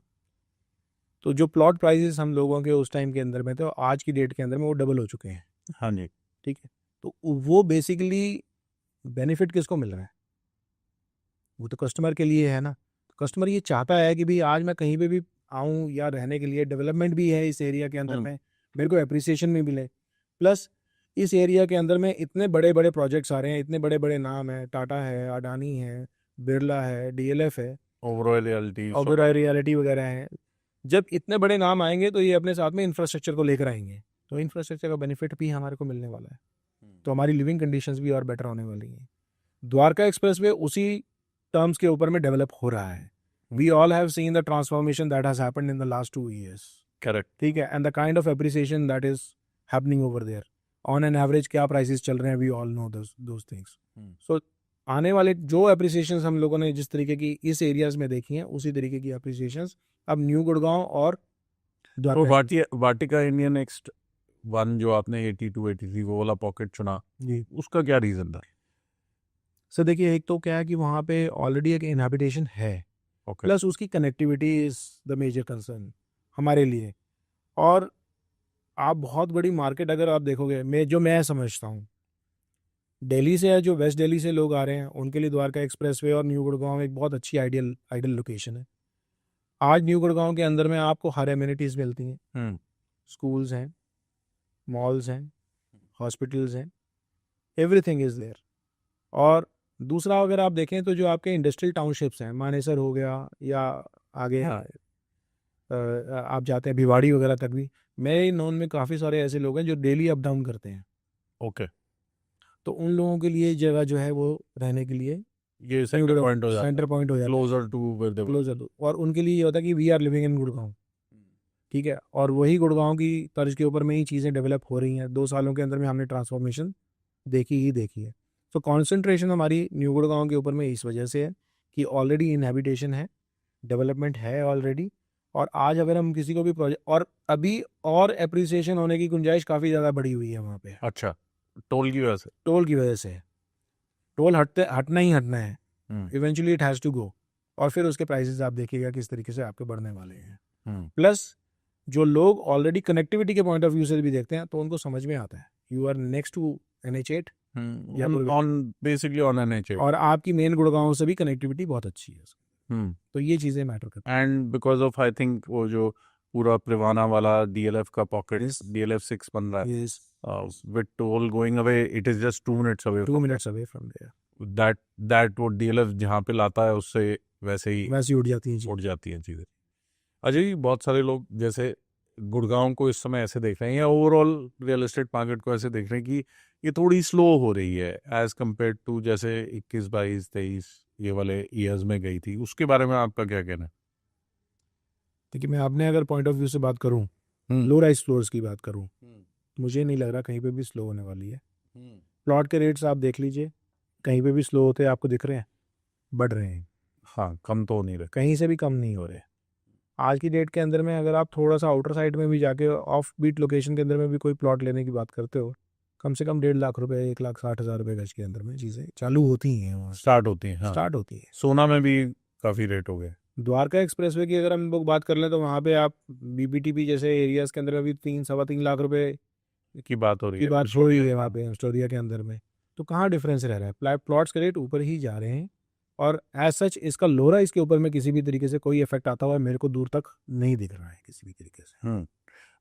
तो जो प्लॉट प्राइसेस हम लोगों के उस टाइम के अंदर में थे, आज की डेट के अंदर में वो डबल हो चुके हैं। हाँ जी। ठीक है, तो वो बेसिकली बेनिफिट किसको मिल रहा है? वो तो कस्टमर के लिए है ना। कस्टमर ये चाहता है कि भाई आज मैं कहीं पे भी आऊँ या रहने के लिए, डेवलपमेंट भी है इस एरिया के अंदर में, मेरे को अप्रिसिएशन भी मिले, प्लस इस एरिया के अंदर में इतने बड़े बड़े प्रोजेक्ट्स आ रहे हैं, इतने बड़े बड़े नाम हैं, टाटा है, अडानी है, बिरला है, DLF है, ओबेरॉय रियल्टी वगैरह है। जब इतने बड़े नाम आएंगे तो ये अपने साथ में इंफ्रास्ट्रक्चर को लेकर आएंगे, तो इंफ्रास्ट्रक्चर का बेनिफिट भी हमारे को मिलने वाला है, तो हमारी लिविंग कंडीशंस भी और बेटर होने वाली हैं। द्वारका एक्सप्रेसवे उसी टर्म्स के ऊपर में डेवलप हो रहा है। We all have seen the transformation that has happened in the last 2 years। Correct. ठीक है, and the kind of appreciation that is happening over there, on an average क्या प्राइसेस चल रहे हैं, we all know those things. So आने वाले जो एप्रिसिएशंस हम लोगों ने जिस तरीके की इस एरियाज में देखी हैं, उसी तरीके की एप्रिसिएशंस अब न्यू गुड़गांव और तो वाटिका इंडिया नेक्स्ट वन जो आपने 82 83 वो वाला पॉकेट चुना, जी, उसका क्या रीजन था? सर देखिए, एक तो क्या है कि वहाँ पे ऑलरेडी एक इनहैबिटेशन है, प्लस उसकी connectivity is the major concern हमारे लिए। और आप बहुत बड़ी मार्केट अगर आप देखोगे, मैं समझता हूँ, दिल्ली से या जो वेस्ट दिल्ली से लोग आ रहे हैं, उनके लिए द्वारका एक्सप्रेसवे और न्यू गुड़गांव एक बहुत अच्छी आइडियल लोकेशन है। आज न्यू गुड़गांव के अंदर में आपको हर एमिनिटीज़ मिलती हैं, स्कूल्स हैं, मॉल्स हैं, हॉस्पिटल्स हैं, एवरीथिंग इज़ देयर। और दूसरा अगर आप देखें तो जो आपके इंडस्ट्रियल टाउनशिप्स हैं, मानेसर हो गया या आगे आप जाते हैं भिवाड़ी वगैरह तक भी, मेरे नॉन में काफ़ी सारे ऐसे लोग हैं जो डेली अप डाउन करते हैं। ओके। तो उन लोगों के लिए जगह जो है वो रहने के लिए ये सेंटर पॉइंट हो जाता है, सेंटर पॉइंट हो जाता है, closer to where they closer. और उनके लिए ये होता है कि we are living in Gurgaon. ठीक है, और वही गुड़गांव की तर्ज के ऊपर में ही चीज़ें डेवलप हो रही हैं। 2 सालों के अंदर में हमने ट्रांसफॉर्मेशन देखी है। तो कॉन्सेंट्रेशन हमारी न्यू गुड़गांव के ऊपर में इस वजह से है कि ऑलरेडी इनहैबिटेशन है, डेवलपमेंट है ऑलरेडी। और आज अगर हम किसी को भी प्रोजेक्ट, और अभी और एप्रिसिएशन होने की गुंजाइश काफ़ी ज़्यादा बढ़ी हुई है वहाँ पे, अच्छा, टोल की वजह से। टोल की वजह से। टोल हटना ही हटना है, eventually it has to go. और फिर उसके प्राइसेस आप देखिएगा किस तरीके से आपके बढ़ने वाले हैं। प्लस जो लोग ऑलरेडी कनेक्टिविटी के पॉइंट ऑफ व्यू से भी देखते हैं तो उनको समझ में आता है, you are next to NH8 on basically on NH8, और आपकी मेन गुड़गांव से भी कनेक्टिविटी बहुत अच्छी है। तो ये चीज़ें मैटर करती हैं। And because of I think वो जो पूरा प्रिवाना वाला DLF का पॉकेट, Yes. DLF 6 बन रहा है, Yes, with toll going away, it is just 2 minutes away 2 from minutes away from there, that वो DLF जहाँ पे लाता है उससे वैसे ही वैसे ही उड़ जाती हैं जी। उड़ जाती हैं चीज़ें। अजय जी, बहुत सारे लोग जैसे गुड़गांव को इस समय ऐसे देख रहे हैं या ओवरऑल रियल एस्टेट मार्केट को ऐसे देख रहे हैं कि ये थोड़ी स्लो हो रही है एज कम्पेयर टू जैसे 21, 22, 23 ये वाले ईयर्स में गई थी। उसके बारे में आपका क्या कहना है? देखिए, मैं अपने अगर पॉइंट ऑफ व्यू से बात करूं, लो राइज फ्लोर्स की बात करूं, मुझे नहीं लग रहा कहीं पे भी स्लो होने वाली है। प्लॉट के रेट्स आप देख लीजिए, कहीं पे भी स्लो होते आपको दिख रहे हैं, बढ़ रहे हैं। हाँ, कम तो हो नहीं रहे, कहीं से भी कम नहीं हो रहे। आज की डेट के अंदर में अगर आप थोड़ा सा आउटर साइड में भी जाके ऑफ बीट लोकेशन के अंदर में भी कोई प्लॉट लेने की बात करते हो, कम से कम 1.5 लाख रुपए, 1,60,000 रुपए गज के अंदर में चीज़ें चालू होती हैं, वहाँ स्टार्ट होती हैं। हाँ, स्टार्ट होती है। सोना में भी काफ़ी रेट हो गए। द्वारका एक्सप्रेसवे की अगर हम लोग बात कर लें तो वहाँ पे आप BBTP जैसे एरियाज के अंदर में भी 3-3.25 लाख रुपए की बात हो रही की है, बात हो रही है वहाँ पे एस्टोरिया के अंदर में। तो कहाँ डिफरेंस रह रहा है? प्लॉट्स के रेट ऊपर ही जा रहे हैं और एज सच इसका लोरा इसके ऊपर में किसी भी तरीके से कोई इफेक्ट आता हुआ मेरे को दूर तक नहीं दिख रहा है किसी भी तरीके से।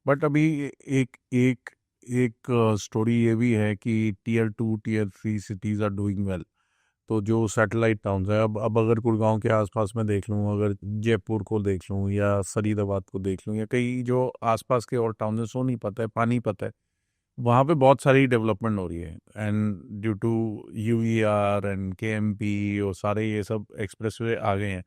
बट अभी एक एक एक स्टोरी ये भी है कि Tier 2, Tier 3 cities are doing well. तो जो सैटेलाइट टाउन्स है, अब अगर गुड़गांव के आसपास में देख लूँ, अगर जयपुर को देख लूँ या फरीदाबाद को देख लूँ या कई जो आसपास के और टाउन है, सोनीपत है, पानीपत है, वहाँ पे बहुत सारी डेवलपमेंट हो रही है and due to UER and KMP और सारे ये सब एक्सप्रेसवे आ गए हैं।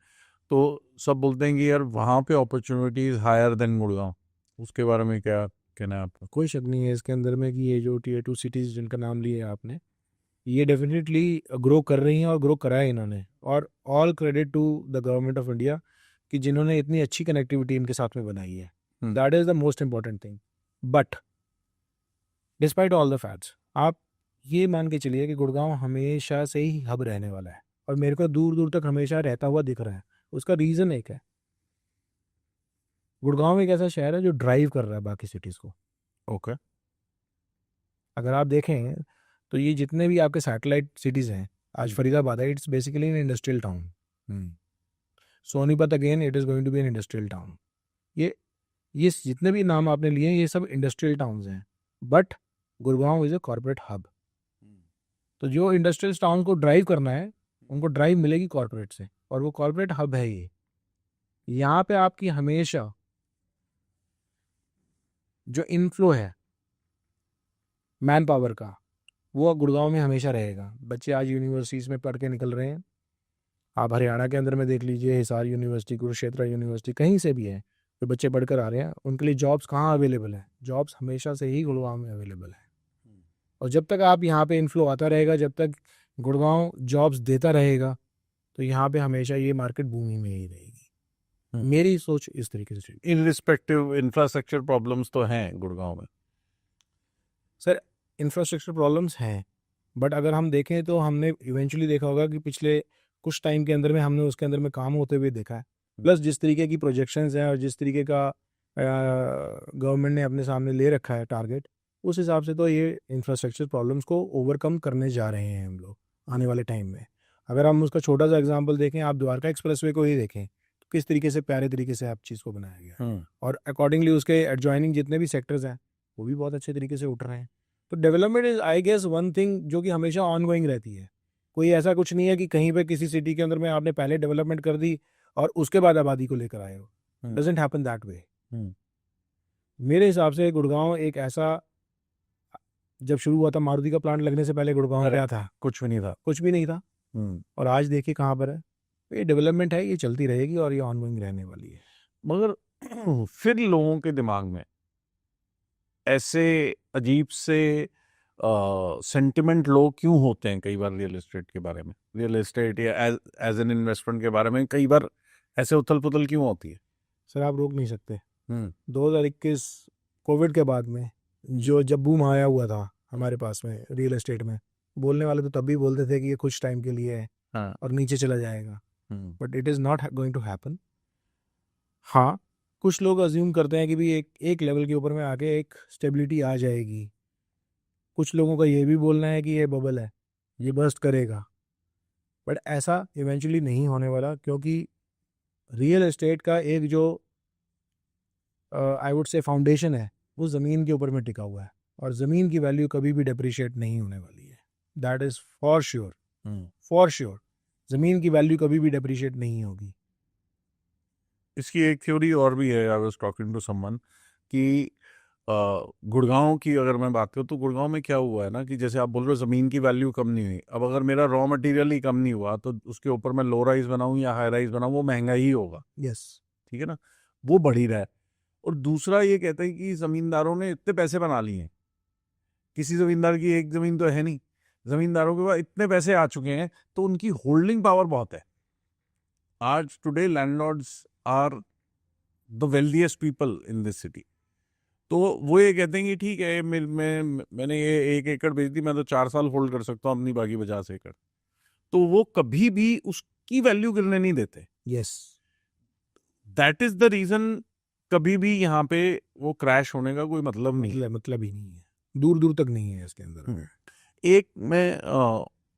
तो सब बोलते हैं कि यार वहाँ पे अपॉर्चुनिटीज हायर देन गुड़गांव। उसके बारे में क्या कहना है आपका? कोई शक नहीं है इसके अंदर में कि ये जो Tier 2 सिटीज़ जिनका नाम लिया आपने, ये डेफिनेटली ग्रो कर रही हैं और ग्रो करा है इन्होंने। और all credit to the government of India कि जिन्होंने इतनी अच्छी कनेक्टिविटी इनके साथ में बनाई है। That is the most important thing. But despite all the facts, आप ये मान के चलिए कि गुड़गांव हमेशा से ही हब रहने वाला है और मेरे को दूर दूर तक हमेशा रहता हुआ दिख रहा है। उसका रीज़न एक है, गुड़गांव एक ऐसा शहर है जो ड्राइव कर रहा है बाकी सिटीज़ को। ओके। अगर आप देखें तो ये जितने भी आपके सैटेलाइट सिटीज़ हैं, आज फरीदाबाद है, it's basically an industrial town. Sonipat again it is going to be an industrial town. ये जितने भी नाम आपने लिए ये सब इंडस्ट्रियल टाउन्स हैं, but Gurgaon is a corporate hub. तो जो इंडस्ट्रियल टाउन को ड्राइव करना है उनको ड्राइव मिलेगी कॉर्पोरेट से, और वो कॉर्पोरेट हब है ये। यहाँ पे आपकी हमेशा जो इनफ्लो है मैन पावर का, वो गुड़गांव में हमेशा रहेगा। बच्चे आज यूनिवर्सिटीज़ में पढ़ के निकल रहे हैं, आप हरियाणा के अंदर में देख लीजिए, हिसार यूनिवर्सिटी, कुरुक्षेत्र यूनिवर्सिटी, कहीं से भी है जो बच्चे पढ़कर आ रहे हैं, उनके लिए जॉब्स कहाँ अवेलेबल है? जॉब्स हमेशा से ही गुड़गांव में अवेलेबल है। और जब तक आप यहाँ पे इनफ्लो आता रहेगा, जब तक गुड़गांव जॉब्स देता रहेगा, तो यहाँ पे हमेशा ये मार्केट भूमि में ही रहेगी। मेरी सोच इस तरीके से। इनरिस्पेक्टिव इंफ्रास्ट्रक्चर प्रॉब्लम्स तो हैं गुड़गांव में सर, इंफ्रास्ट्रक्चर प्रॉब्लम्स हैं, बट अगर हम देखें तो हमने इवेंचुअली देखा होगा कि पिछले कुछ टाइम के अंदर में हमने उसके अंदर में काम होते हुए देखा है। प्लस जिस तरीके की प्रोजेक्शंस हैं और जिस तरीके का गवर्नमेंट ने अपने सामने ले रखा है टारगेट, उस हिसाब से तो ये इंफ्रास्ट्रक्चर प्रॉब्लम्स को ओवरकम करने जा रहे हैं हम लोग आने वाले टाइम में। अगर हम उसका छोटा सा एग्जांपल देखें, आप द्वारका एक्सप्रेसवे को ही देखें तो किस तरीके से प्यारे तरीके से आप चीज़ को बनाया गया, और अकॉर्डिंगली उसके एडजॉइनिंग जितने भी सेक्टर्स हैं वो भी बहुत अच्छे तरीके से उठ रहे हैं। तो development is I guess one thing जो कि हमेशा ऑन गोइंग रहती है। कोई ऐसा कुछ नहीं है कि कहीं पे किसी सिटी के अंदर में आपने पहले डेवलपमेंट कर दी और उसके बाद आबादी को लेकर आए हो। Doesn't happen that way. मेरे हिसाब से गुड़गांव एक ऐसा, जब शुरू हुआ था मारुति का प्लांट लगने से पहले गुड़गांव क्या था? कुछ भी नहीं था, कुछ भी नहीं था। और आज देखिए कहाँ पर है। ये डेवलपमेंट है, ये चलती रहेगी और ये ऑन गोइंग रहने वाली है। मगर फिर लोगों के दिमाग में ऐसे अजीब से सेंटिमेंट लो क्यों होते हैं कई बार रियल एस्टेट के बारे में, रियल एस्टेट या एज एन इन्वेस्टमेंट के बारे में कई बार ऐसे उथल पुथल क्यों होती है? सर आप रोक नहीं सकते। हम्म 2021 कोविड के बाद में जो जब बूम आया हुआ था हमारे पास में रियल एस्टेट में, बोलने वाले तो तब भी बोलते थे कि ये कुछ टाइम के लिए है हाँ और नीचे चला जाएगा, hmm but it is not going to happen. हाँ, कुछ लोग अज्यूम करते हैं कि भी एक लेवल के ऊपर में आके एक स्टेबिलिटी आ जाएगी। कुछ लोगों का ये भी बोलना है कि ये बबल है, ये बर्स्ट करेगा, बट ऐसा इवेंचुअली नहीं होने वाला, क्योंकि रियल एस्टेट का एक जो आई वुड से फाउंडेशन है वो ज़मीन के ऊपर में टिका हुआ है, और ज़मीन की वैल्यू कभी भी डिप्रिशिएट नहीं होने वाली है। That is for sure, for sure. ज़मीन की वैल्यू कभी भी डिप्रिशिएट नहीं होगी। इसकी एक थ्योरी और भी है, I was talking to someone, कि गुड़गांव की अगर मैं बात करूँ तो गुड़गांव में क्या हुआ है ना, कि जैसे आप बोल रहे हो ज़मीन की वैल्यू कम नहीं हुई, अब अगर मेरा रॉ मटेरियल ही कम नहीं हुआ तो उसके ऊपर मैं लो राइज बनाऊँ या हाई राइज बनाऊँ वो महंगा ही होगा। यस, ठीक है ना, वो बढ़ ही रहा है। और दूसरा ये कहते हैं कि ज़मींदारों ने इतने पैसे बना लिए हैं, किसी ज़मींदार की एक ज़मीन तो है नहीं, ज़मींदारों के पास इतने पैसे आ चुके हैं तो उनकी होल्डिंग पावर बहुत है। आज today landlords are the wealthiest people in this city. तो वो ये कहते हैं कि ठीक है, मैंने ये 1 एकड़ बेच दी, मैं तो 4 साल होल्ड कर सकता हूँ अपनी बाकी 50 एकड़। तो वो कभी भी उसकी वैल्यू गिरने नहीं देते। Yes, that is the reason कभी भी यहाँ पे वो क्रैश होने का कोई मतलब नहीं है। मतलब ही नहीं है, दूर दूर तक नहीं है इसके अंदर। एक मैं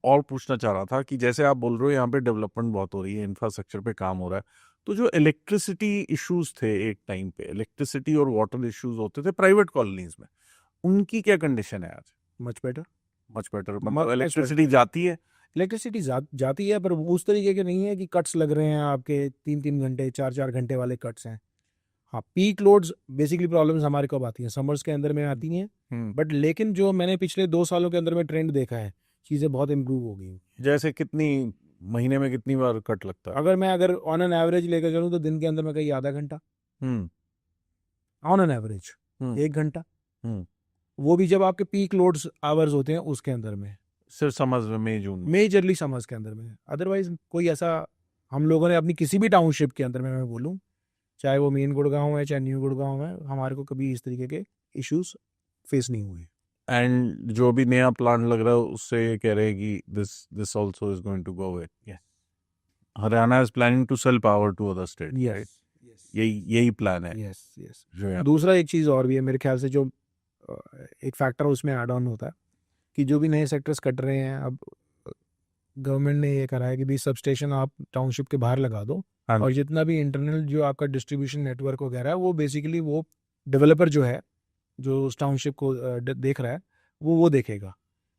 और पूछना चाह रहा था कि जैसे आप बोल रहे हो यहाँ पे डेवलपमेंट बहुत हो रही है, इंफ्रास्ट्रक्चर पे काम हो रहा है, तो जो इलेक्ट्रिसिटी इश्यूज थे एक टाइम पे, इलेक्ट्रिसिटी और वाटर इश्यूज होते थे प्राइवेट कॉलोनीज में, उनकी क्या कंडीशन है आज? Much better, much better, much मतलब इलेक्ट्रिसिटी जाती है? इलेक्ट्रिसिटी जाती है, पर उस तरीके के नहीं है कि कट्स लग रहे हैं आपके 3-3 घंटे 4-4 घंटे वाले कट्स हैं। हाँ, पीक लोड्स बेसिकली प्रॉब्लम्स हमारे कब आती हैं, समर्स के अंदर में आती हैं, बट लेकिन जो मैंने पिछले 2 सालों के अंदर में ट्रेंड देखा है, चीज़ें बहुत इम्प्रूव हो गई। जैसे कितनी महीने में कितनी बार कट लगता है? अगर ऑन एन एवरेज लेकर चलूँ तो दिन के अंदर में कहीं आधा घंटा, हम्म ऑन एन एवरेज हम्म 1 घंटा, हम्म वो भी जब आपके पीक लोड्स आवर्स होते हैं उसके अंदर में, सिर्फ समझ में, मई जून में। मेजरली समर्स के अंदर में। अदरवाइज कोई ऐसा हम लोगों ने अपनी किसी भी टाउनशिप के अंदर में मैं बोलूँ, चाहे वो मेन गुड़गांव है चाहे न्यू गुड़गांव है, हमारे को कभी इस तरीके के इश्यूज फेस नहीं हुए। एंड जो भी नया प्लान लग रहा है उससे ये कह रहे हैं कि this also is going to go away. Yes. Haryana is planning to sell power to other state, right? यही प्लान है। Yes, yes. जो यहाँ दूसरा एक चीज़ और भी है मेरे ख्याल से, जो एक फैक्टर उसमें ऐड ऑन होता है कि जो भी नए सेक्टर्स कट रहे हैं, अब गवर्नमेंट ने ये करा है कि भी सब स्टेशन आप टाउनशिप के बाहर लगा दो, हाँ। और जितना भी इंटरनल जो आपका डिस्ट्रीब्यूशन नेटवर्क वगैरह है, वो बेसिकली वो डेवलपर जो है, जो उस टाउनशिप को देख रहा है, वो देखेगा।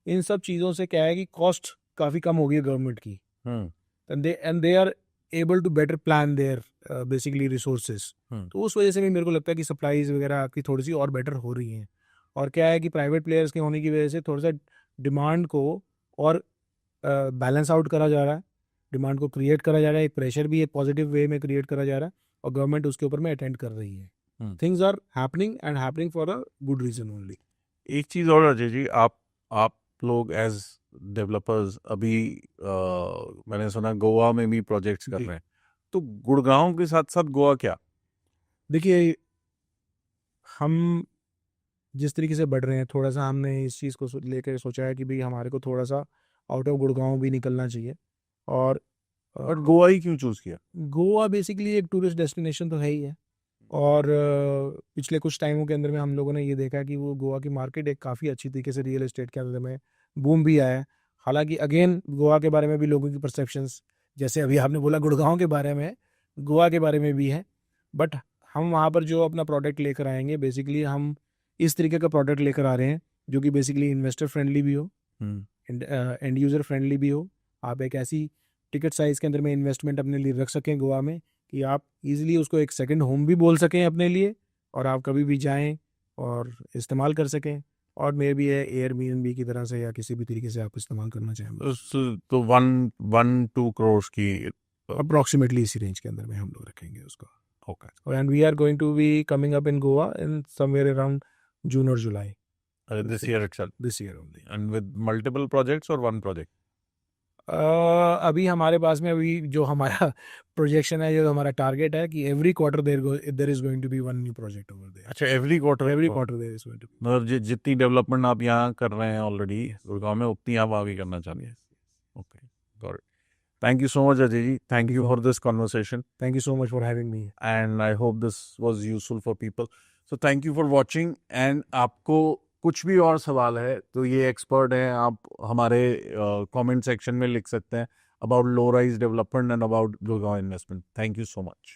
इन सब चीज़ों से क्या है कि कॉस्ट काफ़ी कम होगी गवर्नमेंट की, and they are able to better plan there basically resources. तो उस वजह से भी मेरे को लगता है कि सप्लाईज वगैरह आपकी थोड़ी सी और बेटर हो रही हैं, और क्या है कि प्राइवेट प्लेयर्स के होने की वजह से थोड़ा सा डिमांड को और बैलेंस आउट करा जा रहा है, डिमांड को क्रिएट करा जा रहा है, एक प्रेशर भी एक पॉजिटिव वे में क्रिएट करा जा रहा है, और गवर्नमेंट उसके ऊपर में अटेंड कर रही है। Things are happening and happening for a good reason only. एक चीज और अजय जी, आप लोग एज डेवलपर्स अभी मैंने सुना गोवा में भी प्रोजेक्ट्स कर जी। रहे हैं, तो गुड़गांव के साथ साथ गोवा क्या? देखिए, हम जिस तरीके से बढ़ रहे हैं, थोड़ा सा हमने इस चीज़ को लेकर सोचा है कि भाई हमारे को थोड़ा सा आउट ऑफ गुड़गांव भी निकलना चाहिए, और गोवा ही क्यों चूज किया? गोवा बेसिकली एक टूरिस्ट डेस्टिनेशन तो है ही है, और पिछले कुछ टाइमों के अंदर में हम लोगों ने ये देखा कि वो गोवा की मार्केट एक काफ़ी अच्छी तरीके से रियल एस्टेट के अंदर में बूम भी आया है। हालांकि अगेन गोवा के बारे में भी लोगों की परसेप्शंस, जैसे अभी आपने बोला गुड़गांव के बारे में, गोवा के बारे में भी है, बट हम वहाँ पर जो अपना प्रोडक्ट लेकर आएंगे, बेसिकली हम इस तरीके का प्रोडक्ट लेकर आ रहे हैं जो कि बेसिकली इन्वेस्टर फ्रेंडली भी हो, एंड यूज़र फ्रेंडली भी हो। आप एक ऐसी टिकट साइज़ के अंदर में इन्वेस्टमेंट अपने लिए रख सकें गोवा में कि आप इजीली उसको एक सेकंड होम भी बोल सकें अपने लिए, और आप कभी भी जाएं और इस्तेमाल कर सकें, और मे भी है एयरबीएनबी की तरह से या किसी भी तरीके से आप इस्तेमाल करना चाहें। तो 1-2 करोड़ की अप्रॉक्सीमेटली इसी रेंज के अंदर में हम लोग रखेंगे उसको। Okay. And we are going to be coming up in Goa in somewhere around June और July. this year itself. this year only. And with multiple projects or one project? अभी हमारे पास में अभी जो हमारा प्रोजेक्शन है, जो हमारा टारगेट है कि every quarter there is going to be one new project over there. अच्छा, every quarter there is going to be. मतलब जितनी डेवलपमेंट आप यहाँ कर रहे हैं ऑलरेडी गुड़गांव में, उतनी आप आगे करना चाहते हैं. Okay, got it. Thank you so much, Ajay ji. Thank you for this conversation. Thank you so much for having me. And I hope this was useful for people. So thank you for watching. And आपको कुछ भी और सवाल है तो ये expert हैं, आप हमारे कमेंट सेक्शन में लिख सकते हैं about low rise development and about Gurgaon investment. Thank you so much.